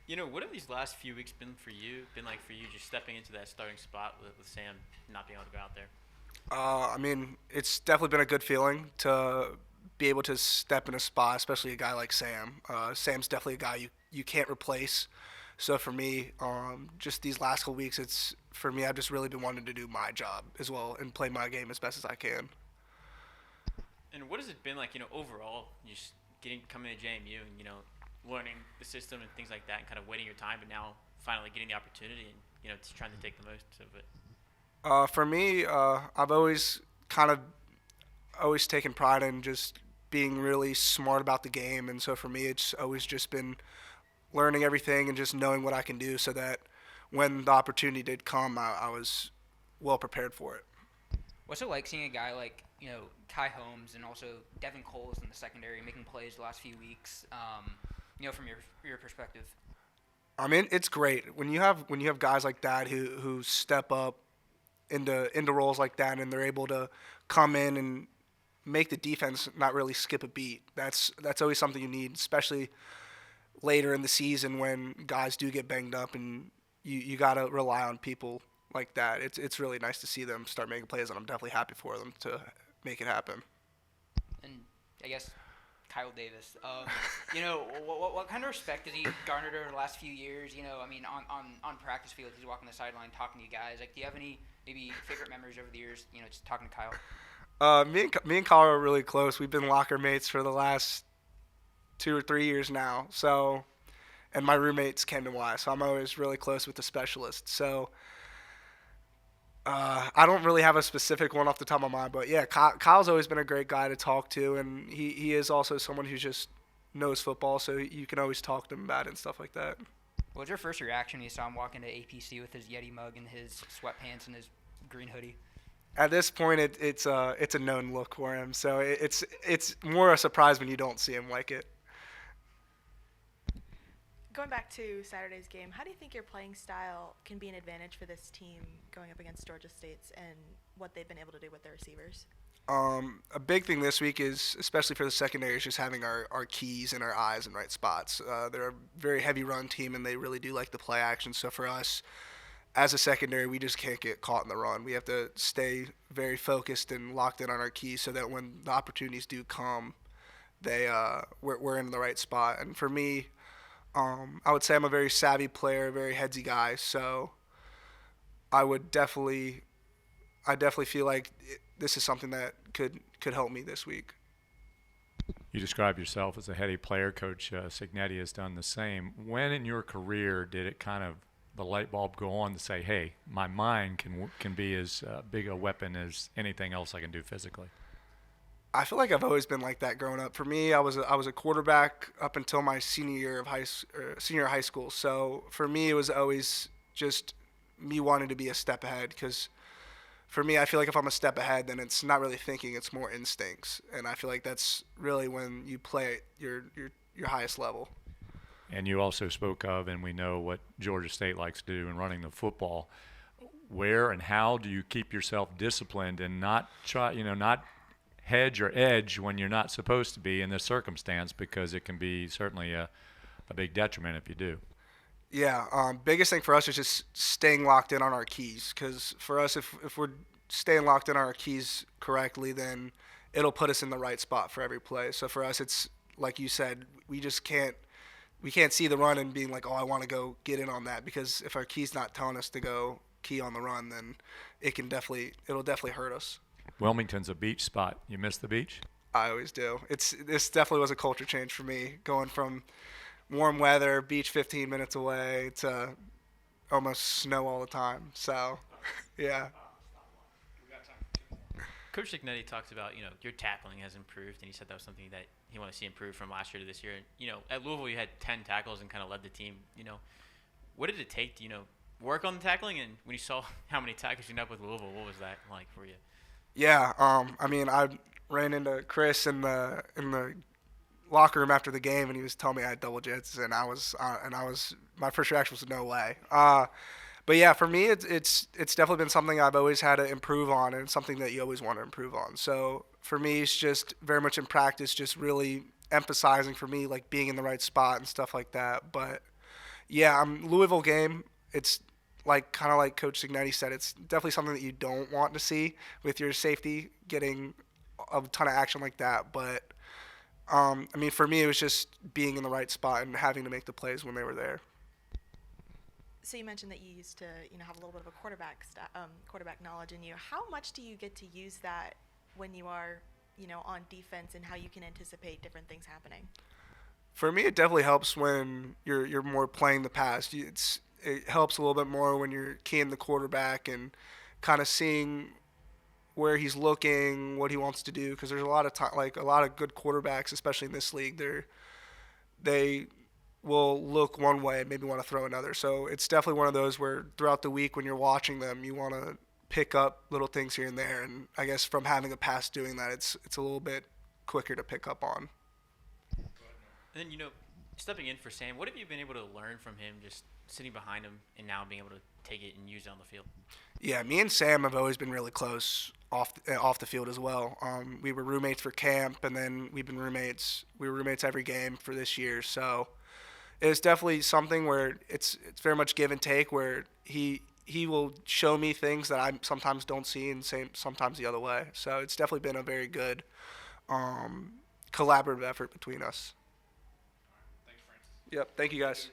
What have these last few weeks been for you? Been like for you just stepping into that starting spot with Sam not being able to go out there? I mean, it's definitely been a good feeling to be able to step in a spot, especially a guy like Sam. Sam's definitely a guy you can't replace. So for me, just these last couple weeks, it's for me. I've just really been wanting to do my job as well and play my game as best as I can. And what has it been like, overall, just getting coming to JMU and learning the system and things like that, and kind of waiting your time, but now finally getting the opportunity and just trying to take the most of it. For me, I've always taken pride in just being really smart about the game, and so for me, it's always just been learning everything and just knowing what I can do, so that when the opportunity did come, I was well prepared for it. What's it like seeing a guy like Ty Holmes and also Devin Coles in the secondary making plays the last few weeks? From your perspective. I mean, it's great when you have guys like that who step up into roles like that, and they're able to come in and make the defense not really skip a beat. That's always something you need, especially later in the season when guys do get banged up, and you gotta rely on people like that. It's really nice to see them start making plays, and I'm definitely happy for them to make it happen. And I guess Kyle Davis. What kind of respect has he garnered over the last few years? I mean, on practice field, he's walking the sideline talking to you guys. Like, do you have any maybe favorite memories over the years? Just talking to Kyle. Me and Kyle are really close. We've been locker mates for the last 2 or 3 years now. So, and my roommate's Camden Y, so I'm always really close with the specialist. So, I don't really have a specific one off the top of my mind, but yeah, Kyle's always been a great guy to talk to, and he is also someone who just knows football, so you can always talk to him about it and stuff like that. What was your first reaction when you saw him walk into APC with his Yeti mug and his sweatpants and his green hoodie? At this point, it's a known look for him, so it's more a surprise when you don't see him like it. Going back to Saturday's game, how do you think your playing style can be an advantage for this team going up against Georgia State's and what they've been able to do with their receivers? A big thing this week is, especially for the secondary, is just having our keys and our eyes in right spots. They're a very heavy run team, and they really do like the play action. So for us, as a secondary, we just can't get caught in the run. We have to stay very focused and locked in on our keys, so that when the opportunities do come, we're in the right spot. And for me, I would say I'm a very savvy player, a very headsy guy. So I would definitely I definitely feel like this is something that could help me this week. You describe yourself as a heady player. Coach Signetti has done the same. When in your career did it kind of the light bulb go on to say, "Hey, my mind can be as big a weapon as anything else I can do physically"? I feel like I've always been like that growing up. For me, I was a quarterback up until my senior year of senior year of high school. So for me, it was always just me wanting to be a step ahead, because for me, I feel like if I'm a step ahead, then it's not really thinking; it's more instincts, and I feel like that's really when you play at your highest level. And you also spoke of, and we know what Georgia State likes to do in running the football. Where and how do you keep yourself disciplined and not try, not hedge or edge when you're not supposed to be in this circumstance, because it can be certainly a big detriment if you do. Yeah, biggest thing for us is just staying locked in on our keys. Because for us, if we're staying locked in on our keys correctly, then it'll put us in the right spot for every play. So for us, it's like you said, we can't see the run and being like, oh, I want to go get in on that, because if our key's not telling us to go key on the run, then it'll definitely hurt us. Wilmington's a beach spot. You miss the beach? I always do. This definitely was a culture change for me, going from warm weather, beach 15 minutes away, to almost snow all the time. So, yeah. Coach Signetti talks about, your tackling has improved, and he said that was something that he wanted to see improve from last year to this year. And, at Louisville, you had 10 tackles and kind of led the team. What did it take to, work on the tackling? And when you saw how many tackles you ended up with Louisville, what was that like for you? Yeah, I mean, I ran into Chris in the locker room after the game, and he was telling me I had double jits, and my first reaction was no way. But yeah, for me, it's definitely been something I've always had to improve on, and it's something that you always want to improve on. So for me, it's just very much in practice, just really emphasizing for me like being in the right spot and stuff like that. But Yeah, Louisville game. It's like kind of like Coach Signetti said. It's definitely something that you don't want to see with your safety getting a ton of action like that. But I mean, for me, it was just being in the right spot and having to make the plays when they were there. So you mentioned that you used to, have a little bit of a quarterback knowledge in you. How much do you get to use that when you are, on defense, and how you can anticipate different things happening? For me, it definitely helps when you're more playing the pass. It helps a little bit more when you're keying the quarterback and kind of seeing where he's looking, what he wants to do. Because there's a lot of time, like a lot of good quarterbacks, especially in this league. They will look one way and maybe want to throw another. So it's definitely one of those where throughout the week when you're watching them, you want to pick up little things here and there. And I guess from having a pass doing that, it's a little bit quicker to pick up on. And then, stepping in for Sam, what have you been able to learn from him just sitting behind him and now being able to take it and use it on the field? Yeah, me and Sam have always been really close off the field as well. We were roommates for camp, and then we've been roommates. We were roommates every game for this year. So it's definitely something where it's very much give and take. Where he will show me things that I sometimes don't see, and sometimes the other way. So it's definitely been a very good collaborative effort between us. Yep. Thank you guys.